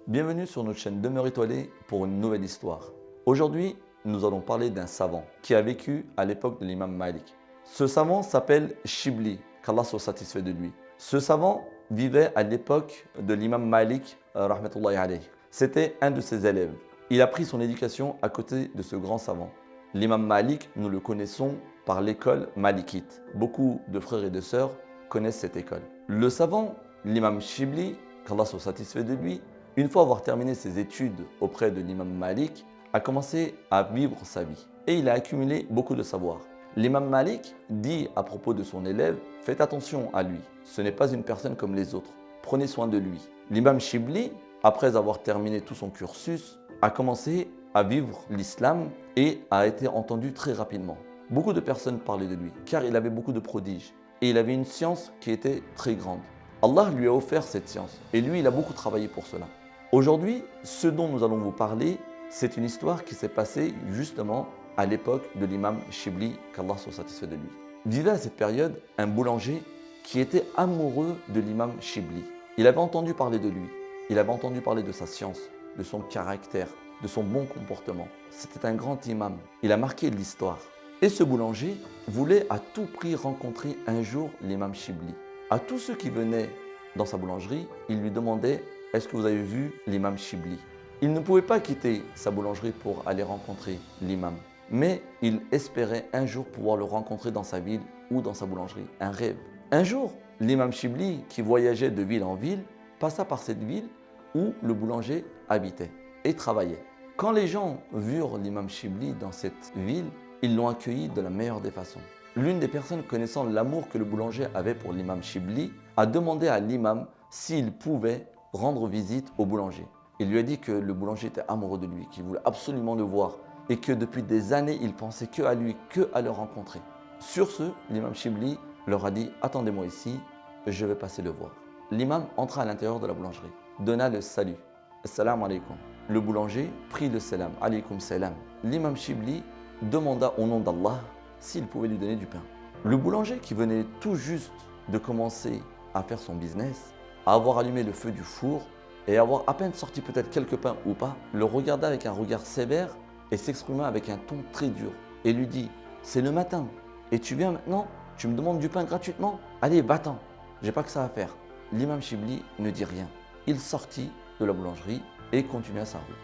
Bienvenue sur notre chaîne Demeure étoilée pour une nouvelle histoire. Aujourd'hui, nous allons parler d'un savant qui a vécu à l'époque de l'imam Malik. Ce savant s'appelle Shibli, qu'Allah soit satisfait de lui. Ce savant vivait à l'époque de l'imam Malik, rahmatullahi alayh. C'était un de ses élèves. Il a pris son éducation à côté de ce grand savant. L'imam Malik, nous le connaissons par l'école malikite. Beaucoup de frères et de sœurs connaissent cette école. Le savant, l'imam Shibli, qu'Allah soit satisfait de lui, une fois avoir terminé ses études auprès de l'imam Malik, a commencé à vivre sa vie. Et il a accumulé beaucoup de savoir. L'imam Malik dit à propos de son élève, faites attention à lui, ce n'est pas une personne comme les autres, prenez soin de lui. L'imam Shibli, après avoir terminé tout son cursus, a commencé à vivre l'islam et a été entendu très rapidement. Beaucoup de personnes parlaient de lui, car il avait beaucoup de prodiges et il avait une science qui était très grande. Allah lui a offert cette science et lui, il a beaucoup travaillé pour cela. Aujourd'hui, ce dont nous allons vous parler, c'est une histoire qui s'est passée justement à l'époque de l'imam Shibli, qu'Allah soit satisfait de lui. Vivait à cette période un boulanger qui était amoureux de l'imam Shibli. Il avait entendu parler de lui, il avait entendu parler de sa science, de son caractère, de son bon comportement. C'était un grand imam, il a marqué l'histoire. Et ce boulanger voulait à tout prix rencontrer un jour l'imam Shibli. À tous ceux qui venaient dans sa boulangerie, il lui demandait « Est-ce que vous avez vu l'imam Shibli ?» Il ne pouvait pas quitter sa boulangerie pour aller rencontrer l'imam, mais il espérait un jour pouvoir le rencontrer dans sa ville ou dans sa boulangerie, un rêve. Un jour, l'imam Shibli, qui voyageait de ville en ville, passa par cette ville où le boulanger habitait et travaillait. Quand les gens virent l'imam Shibli dans cette ville, ils l'ont accueilli de la meilleure des façons. L'une des personnes connaissant l'amour que le boulanger avait pour l'imam Shibli a demandé à l'imam s'il pouvait rendre visite au boulanger. Il lui a dit que le boulanger était amoureux de lui, qu'il voulait absolument le voir et que depuis des années, il pensait que à lui, que à le rencontrer. Sur ce, l'imam Shibli leur a dit « Attendez-moi ici, je vais passer le voir ». L'imam entra à l'intérieur de la boulangerie, donna le salut « Assalamu alaikum ». Le boulanger prit le salam « Alaykoum salam ». L'imam Shibli demanda au nom d'Allah s'il pouvait lui donner du pain. Le boulanger qui venait tout juste de commencer à faire son business, à avoir allumé le feu du four et avoir à peine sorti peut-être quelques pains ou pas, le regarda avec un regard sévère et s'exprima avec un ton très dur et lui dit « C'est le matin et tu viens maintenant, tu me demandes du pain gratuitement? Allez, va-t'en, j'ai pas que ça à faire. » L'imam Shibli ne dit rien. Il sortit de la boulangerie et continua sa route.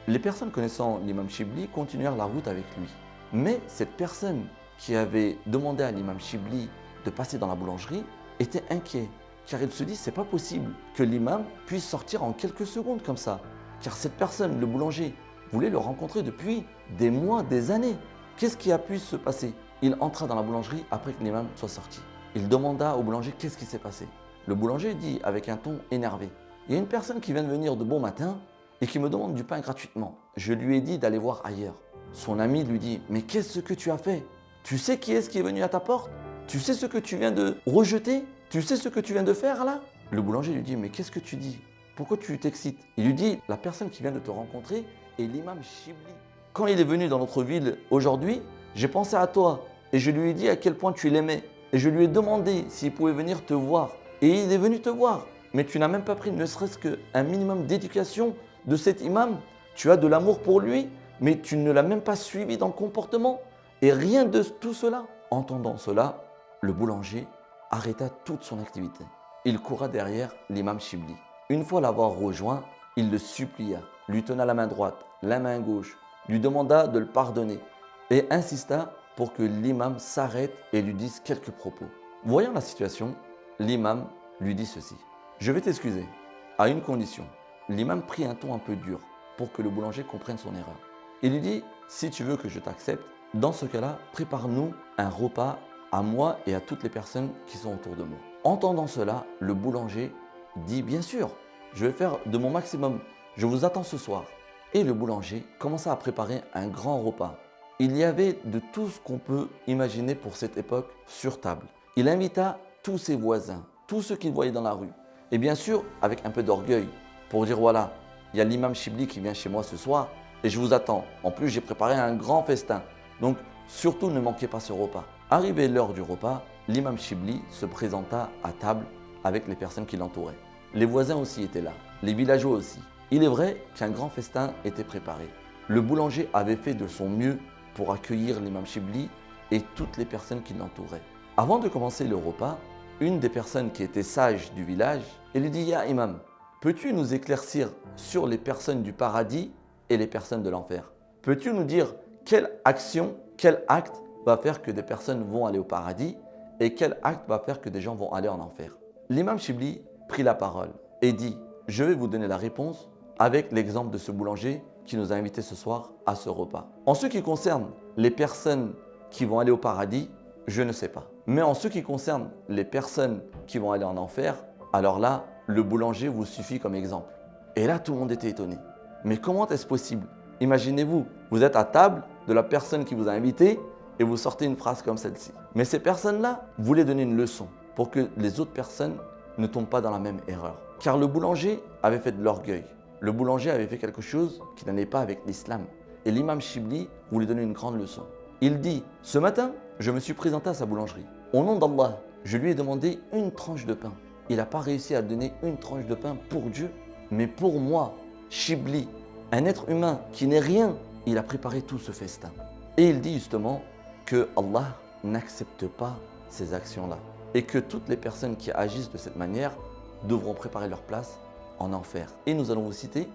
Les personnes connaissant l'imam Shibli continuèrent la route avec lui. Mais cette personne qui avait demandé à l'imam Shibli de passer dans la boulangerie était inquiet, car il se dit c'est pas possible que l'imam puisse sortir en quelques secondes comme ça, car cette personne, le boulanger, voulait le rencontrer depuis des mois, des années. Qu'est-ce qui a pu se passer? Il entra dans la boulangerie après que l'imam soit sorti. Il demanda au boulanger qu'est-ce qui s'est passé. Le boulanger dit avec un ton énervé, il y a une personne qui vient de venir de bon matin et qui me demande du pain gratuitement. Je lui ai dit d'aller voir ailleurs. Son ami lui dit, mais qu'est-ce que tu as fait? Tu sais qui est-ce qui est venu à ta porte? Tu sais ce que tu viens de rejeter? Tu sais ce que tu viens de faire là? Le boulanger lui dit, mais qu'est-ce que tu dis? Pourquoi tu t'excites? Il lui dit, la personne qui vient de te rencontrer est l'imam Shibli. Quand il est venu dans notre ville aujourd'hui, j'ai pensé à toi et je lui ai dit à quel point tu l'aimais. Et je lui ai demandé s'il pouvait venir te voir. Et il est venu te voir. Mais tu n'as même pas pris ne serait-ce qu'un minimum d'éducation de cet imam. Tu as de l'amour pour lui, mais tu ne l'as même pas suivi dans le comportement. Et rien de tout cela. Entendant cela, le boulanger arrêta toute son activité. Il coura derrière l'imam Shibli. Une fois l'avoir rejoint, il le supplia, lui tena la main droite, la main gauche, lui demanda de le pardonner et insista pour que l'imam s'arrête et lui dise quelques propos. Voyant la situation, l'imam lui dit ceci. Je vais t'excuser, à une condition. L'imam prit un ton un peu dur pour que le boulanger comprenne son erreur. Il lui dit, si tu veux que je t'accepte, dans ce cas-là, prépare-nous un repas à moi et à toutes les personnes qui sont autour de moi. Entendant cela, le boulanger dit, bien sûr, je vais faire de mon maximum, je vous attends ce soir. Et le boulanger commença à préparer un grand repas. Il y avait de tout ce qu'on peut imaginer pour cette époque sur table. Il invita tous ses voisins, tous ceux qu'il voyait dans la rue. Et bien sûr, avec un peu d'orgueil, pour dire voilà, il y a l'imam Shibli qui vient chez moi ce soir et je vous attends. En plus, j'ai préparé un grand festin. Donc, surtout ne manquez pas ce repas. Arrivé l'heure du repas, l'imam Shibli se présenta à table avec les personnes qui l'entouraient. Les voisins aussi étaient là, les villageois aussi. Il est vrai qu'un grand festin était préparé. Le boulanger avait fait de son mieux pour accueillir l'imam Shibli et toutes les personnes qui l'entouraient. Avant de commencer le repas, une des personnes qui était sage du village, elle lui dit « Ya imam, peux-tu nous éclaircir sur les personnes du paradis et les personnes de l'enfer? Peux-tu nous dire quelle action, quel acte va faire que des personnes vont aller au paradis et quel acte va faire que des gens vont aller en enfer ?» L'imam Shibli prit la parole et dit « Je vais vous donner la réponse avec l'exemple de ce boulanger qui nous a invités ce soir à ce repas. En ce qui concerne les personnes qui vont aller au paradis, je ne sais pas. Mais en ce qui concerne les personnes qui vont aller en enfer, alors là, le boulanger vous suffit comme exemple. » Et là, tout le monde était étonné. Mais comment est-ce possible? Imaginez-vous, vous êtes à table de la personne qui vous a invité et vous sortez une phrase comme celle-ci. Mais ces personnes-là voulaient donner une leçon pour que les autres personnes ne tombent pas dans la même erreur. Car le boulanger avait fait de l'orgueil. Le boulanger avait fait quelque chose qui n'allait pas avec l'islam. Et l'imam Shibli voulait donner une grande leçon. Il dit « Ce matin, je me suis présenté à sa boulangerie. Au nom d'Allah, je lui ai demandé une tranche de pain. Il n'a pas réussi à donner une tranche de pain pour Dieu, mais pour moi, Shibli, un être humain qui n'est rien, il a préparé tout ce festin. » Et il dit justement que Allah n'accepte pas ces actions-là et que toutes les personnes qui agissent de cette manière devront préparer leur place en enfer. Et nous allons vous citer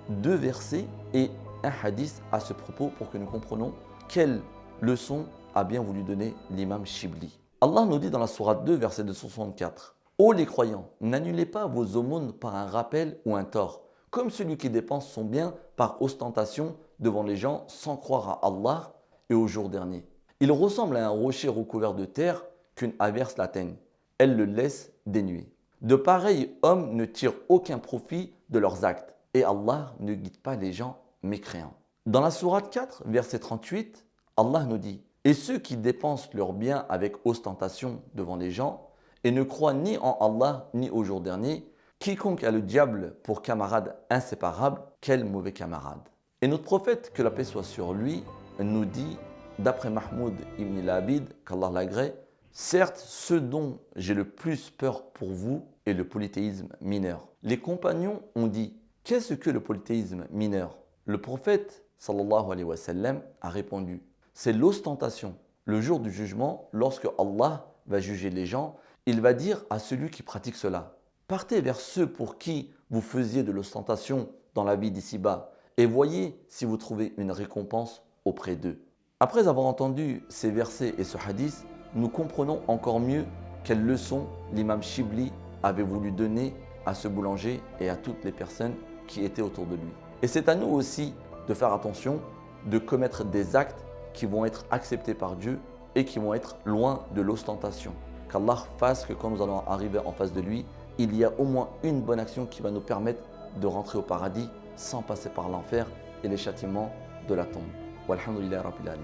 2 versets et un hadith à ce propos pour que nous comprenions quelle leçon a bien voulu donner l'imam Shibli. Allah nous dit dans la sourate 2, verset 264 « Ô les croyants, n'annulez pas vos aumônes par un rappel ou un tort, comme celui qui dépense son bien par ostentation devant les gens sans croire à Allah et au jour dernier. Il ressemble à un rocher recouvert de terre qu'une averse l'atteigne. Elle le laisse dénué. De pareils hommes ne tirent aucun profit de leurs actes et Allah ne guide pas les gens mécréants. » Dans la sourate 4, verset 38, Allah nous dit « Et ceux qui dépensent leurs biens avec ostentation devant les gens et ne croient ni en Allah ni au jour dernier, quiconque a le diable pour camarade inséparable, quel mauvais camarade. » Et notre prophète, que la paix soit sur lui, nous dit, d'après Mahmoud ibn Labid, qu'Allah l'agrée, « Certes, ce dont j'ai le plus peur pour vous est le polythéisme mineur. » Les compagnons ont dit, « Qu'est-ce que le polythéisme mineur ?» Le prophète, sallallahu alayhi wa sallam, a répondu, « C'est l'ostentation. Le jour du jugement, lorsque Allah va juger les gens, il va dire à celui qui pratique cela, « Partez vers ceux pour qui vous faisiez de l'ostentation dans la vie d'ici-bas, et voyez si vous trouvez une récompense auprès d'eux. » Après avoir entendu ces versets et ce hadith, nous comprenons encore mieux quelle leçon l'imam Shibli avait voulu donner à ce boulanger et à toutes les personnes qui étaient autour de lui. Et c'est à nous aussi de faire attention, de commettre des actes qui vont être acceptés par Dieu et qui vont être loin de l'ostentation. Qu'Allah fasse que quand nous allons arriver en face de lui, il y a au moins une bonne action qui va nous permettre de rentrer au paradis sans passer par l'enfer et les châtiments de la tombe. Walhamdulillahi Rabbil Alamin.